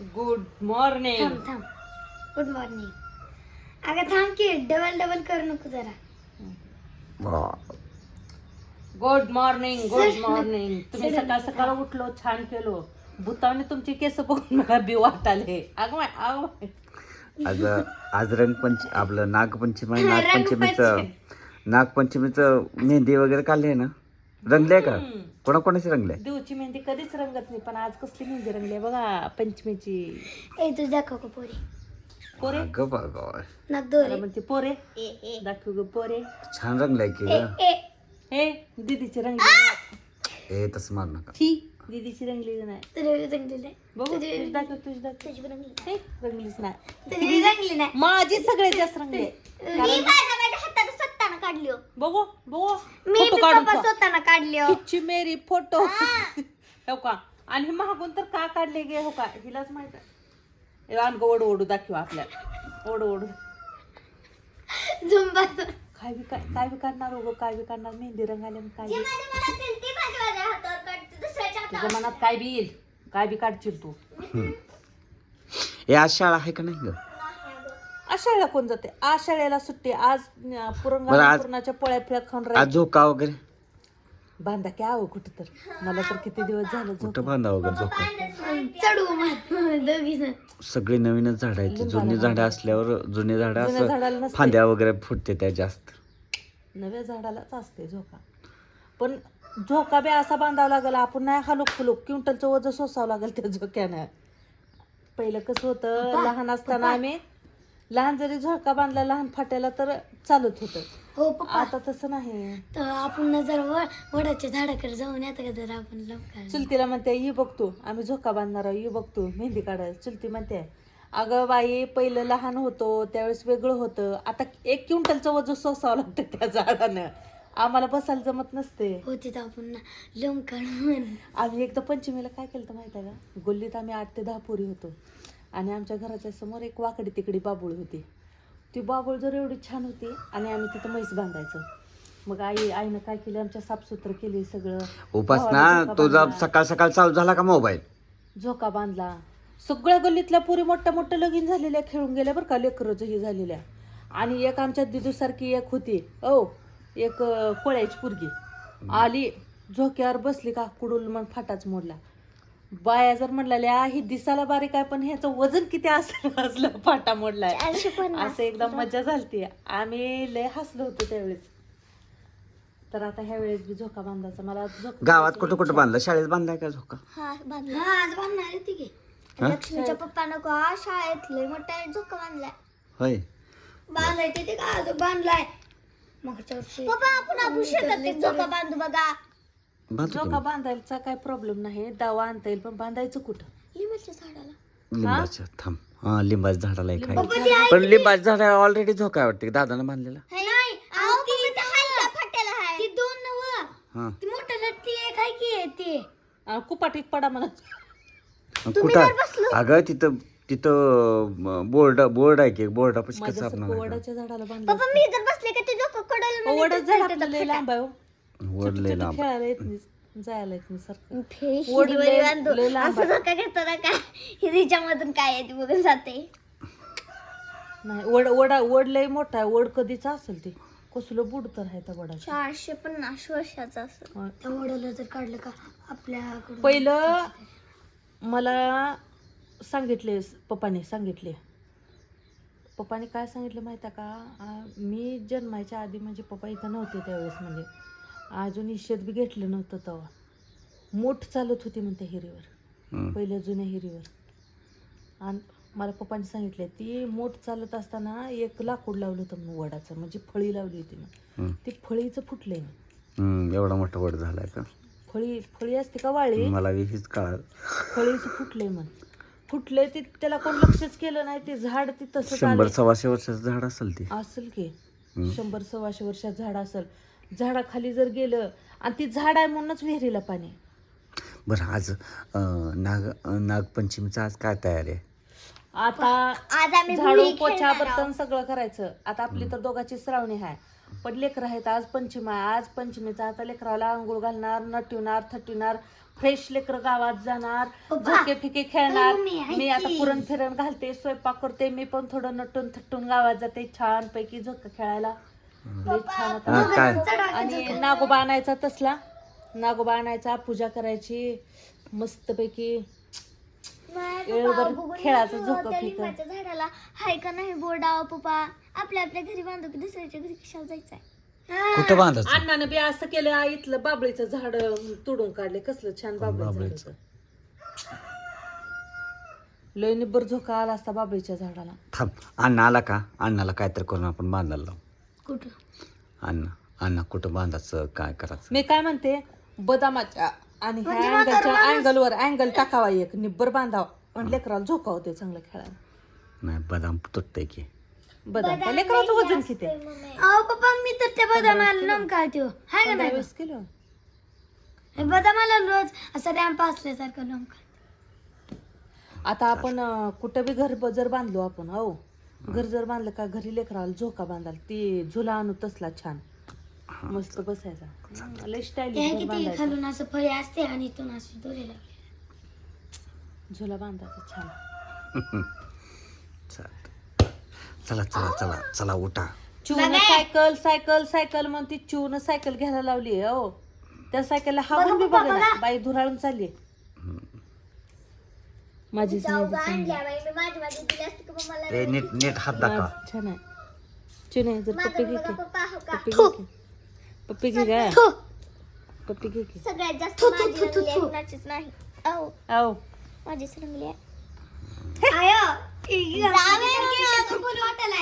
Good morning. थांब थांब. Good morning. अगं थांब की डबल डबल करू नको जरा. Good morning. Good morning. तुम्ही सकाळ सकाळ उठलो, छान केलो. भूताने तुमची केस बघून मला बी वाटाले. आज आज रंगपंच आपलं नागपंचमी नागपंचमीचं मेहंदी वगैरे काढली ना. रंगले का कोणाकोणाची रंगले? देवची मेहंदी कधीच रंगत नाही, पण आज कसली मेहंदी रंगली बघा पंचमीची. ए तू दाखव का पोरी. पोरे अगं बाबा नाक दोरे. म्हणते पोरे दाखव ग पोरे. छान रंगलाय की ग. हे दीदीची रंगली. ए तसं मारू नका. ही दीदीची रंगली नाही. तुझी रंगली नाही. बघू तुझी दाखव, तुझी दाखव. तुझी पण रंगली. हे रंगलीच नाही. तुझी रंगली नाही. माझी सगळ्यात जास्त रंगली. मी माझ्या हाताने स्वतःनं काढली. बघू बघू मी फोटो काढून पप्पा स्वतःनं काढली. खिच्ची मेरी फोटो. हो का? आणि हे महागून तर का काढले गे? हो का? हिलाच माहित आहे. अनग ओढू ओढू दाखव आपल्याला. ओढू ओढू झुंबा. काय बी काढणार हो, काय बी काढणार. मेहंदी रंगायला काय बी. तुझ्या मनात काय बी येईल, काय बी काढशील तू. ए आज शाळा आहे का नाही ग? आषाढ्याला कोण जाते? आषाढ्याला सुट्टी. आज बरं, आज- पुरणाच्या पोळ्या फिळ्या खाऊन आज राहील. झोका वगैरे बांधा की आहो कुठं तर. मला तर किती दिवस झालं कुठं झोप. बांधा वगैरे झोका? चढू दोघी जण. सगळी नवीनच झाड आहेत. जुनी झाडं असल्यावर जुनी झाडं जुन्या झाडाला असं नसते. फांद्या वगैरे फुटते त्या जास्त. नव्या झाडालाच असते झोका. पण झोका बी असा बांधावा लागेल, आपण नाही हालूक फुलूक क्विंटलचं वजन सोसावं लागेल त्या झोक्यानं. पहिलं कसं होतं, लहान असताना आम्ही लहान जरी झोका बांधला लहान फाट्याला तर चालत होतं. हो पप्पा. आता तसं नाही. तर आपण जरा वडाच्या झाडाकडे जाऊन येतं का जरा आपण लवकर. चुलतीला म्हणते ये बघतो, आम्ही झोका बांधणार आहोत, ये बघतो मेहंदी काढायला. चुलती म्हणते अगं बाई पहिलं लहान होतो त्यावेळेस वेगळं होतं, आता 1 क्विंटलचं वजन सोसावं लागतं त्या झाडानं. आम्हाला बसायला जमत नसते. होती तर आपण लवकर म्हण. आम्ही एकदा पंचमीला काय केलं तर माहिती आहे का? गल्लीत आम्ही 8 ते 10 पोरी होतो आणि आमच्या घराच्या समोर एक वाकडी तिकडी बाबूळ होती. ती बाबूळ जर एवढी छान होती आणि आम्ही तिथं म्हैस बांधायचं. मग आईनं काय केलं, आमच्या साफसुथरं केली सगळं. उपासना झोका तुझा बांधला. सकाळ सकाळ चालू झाला का मोबाईल? झोका बांधला. सगळ्या गल्लीतल्या पुरी मोठ्या लगीन झालेल्या खेळून गेल्या बरं का, लेकरं ही झालेल्या. आणि एक आमच्या दिदूसारखी एक होती एक कोळ्याची पुरगी आली, झोक्यावर बसली का कुडूल मग फाटाच मोडला. बाया जर म्हणल्या ही दिसायला बारीक आहे पण ह्याचं वजन किती असलं असलं फाटा मोडलाय. असं एकदम मजा झालती. आम्ही लय हसलो होतो त्यावेळेस. तर आता ह्या वेळेस बी झोका बांधायचा मला. गावात कुठं कुठं बांधला? शाळेत बांधलाय का झोका? हा बांधला. हा आज बांधणार आहे की. लक्ष्मीच्या पप्पानं का शाळेत लय मोठा झोका बांधलाय. होय बांधायचे ते का अजून बांधलाय. मग पप्पा आपण शेतात झोका बांधू बघा. बांधतो झोका बांधायचा काय प्रॉब्लेम नाही, दावा आणता येईल, पण बांधायचं कुठं? लिंबाच्या झाडाला. लिंबाच्या थांब. हा लिंबाच्या झाडाला एक आहे. पण लिंबाच्या झाडाला ऑलरेडी झोका आहे वाटते दादानं बांधलेला. नाही अहो ती हालच्या फाट्याला आहे. ती 2 नव. हा ती मोठ्याला ती एक आहे की ते. कुपाटीत पडा म्हणत. कुठं? अगं तिथं तिथं बोर्ड आहे की बोर्डापाशी कसं आपण वडाच्या झाडाला बांधलं. पप्पा मी जर बसले का ते झोका कडल. वडच झाड आपल्याला लय लांब आहे हो. वडले लांब. खेळायला येत नाही, जायला येत नाही सर. फेशी वरी बांधू. असं झोका घेताना काय हिरीच्या मधून काय आहे ती बघून जाते. नाही वड लय मोठा आहे. वड कधीचा असेल ते, कसलं बुड तर आहे त्या वडाचं. 450 वर्षाचा असं. त्या वडाला जर काढलं का आपल्याकडून. पहिलं मला सांगितले पप्पाने काय सांगितलं माहिती आहे का? मी जन्मायच्या आधी म्हणजे पप्पा इथं नव्हते त्यावेळेस, म्हणजे अजून शेत बी घेतलं नव्हतं तेव्हा. मोठ चालत होती म्हणते हिरीवर, पहिल्या जुन्या हिरीवर. आणि मला पप्पाने सांगितले ती मोठ चालत असताना एक लाकूड लावलं होतं म्हणून वडाचं, म्हणजे फळी लावली होती मग ती फळीचं फुटलंय. एवढा मोठा वड झालाय का? फळी असते का वाळी, मला हीच कळाल. फळीचं फुटलंय म्हण. फुटलंय ते, त्याला कोण लक्षच केलं नाही. ते झाड ते तसं 100-125 वर्षाचं झाड असेल ते. असेल की 100-125 वर्षाचं झाड असेल. झाडाखाली जर गेलं आणि ती झाड आहे म्हणूनच विहिरीला पाणी. बरं आज नागपंचमीचं आज काय तयारी आहे? आता आज आम्ही झाडू पोछा बर्तन सगळं करायचं. आता आपली तर दोघांची श्रावणी आहे, पण लेकरं आहेत. आज पंचमी आहे. आज पंचमीचा आता लेकराला आंघोळ घालणार, नटविणार, थटविणार, फ्रेश लेकर गावात जाणार, पप्पा, झोके फिके खेळणार. मम्मी, ऐक मी आता की. पुरण फिरण घालते, स्वयंपाक करते, मी पण थोडं नटून थटून गावात जाते छान पैकी झोका खेळायला. लय छान आता. हा, काय आणि नागोबा आणायचा तसला, नागोबा आणायचा, पूजा करायची मस्त पैकी. वेळभर खेळाचं झोका फिक. लिंबाच्या झाडाला हाय का नाही बोर्डाव पप्पा, आपल्या आपल्या घरी बांधू की दुसऱ्याच्या घरी कशाला जायचंय. कुठं बांधायचं अण्णानं बी असं केलं, इथलं बाबळीचं झाड तोडून काढले, कसलं छान बाबळीचं झाड बाबळीचं. होतं. लय निब्बर झोका आला असता बाबळीच्या झाडाला. थांब, अण्णा आला का अण्णाला काहीतरी करून आपण बांधायला लावू. कुठं अण्णा कुठं बांधायचं काय करायचं. मी काय म्हणते, बदामाच्या आणि म्हणजे ह्या अँगलच्या अँगलवर अँगल टाकावा, एक निब्बर बांधावा, आणि लेकराला झोका होते चांगलं खेळायला. नाही बदाम तुटतंय की. बदाम काय लेकराचं वजन किती आहे? अहो पप्पा मी तर त्या बदामाला नम काढतो हाय का नाही 15-20 किलो. हे बदामाला रोज असं रॅम्प असल्यासारखं नम काढतो. आता आपण कुठं बी घर जर बांधलो आपण, हो घर जर बांधलं का घरी लेकराला झोका बांधाल, ती झुला आणू तसला छान मस्त बसायचा. लय ते स्टाईल किती बांधायचा, खालून असं फळे असते आणि इथून असे दोरे लागले. झुला बांधायचा छान. चला चला चला चला उठा. चिवनं सायकल सायकल सायकल म्हणते, चिवनं सायकल घ्यायला लावली हो. त्या सायकलला हावून बी बघा, बघा बघा. बाई धुराळून चालली. माझीच नाही ती चांगली. ए नीट नीट हात दाखवा. छान आहे. चिवने जर पप्पी घे की. पप्पा हो का? पप्पी घे की. पप्पी घे का? थू. पप्पी घे की. सगळ्यात जास्त माझी रंगली आहे, कुणाचीच नाही. अहो आओ माझीच रंगली आहे. आयो, जावे की आता कोणी वाटायला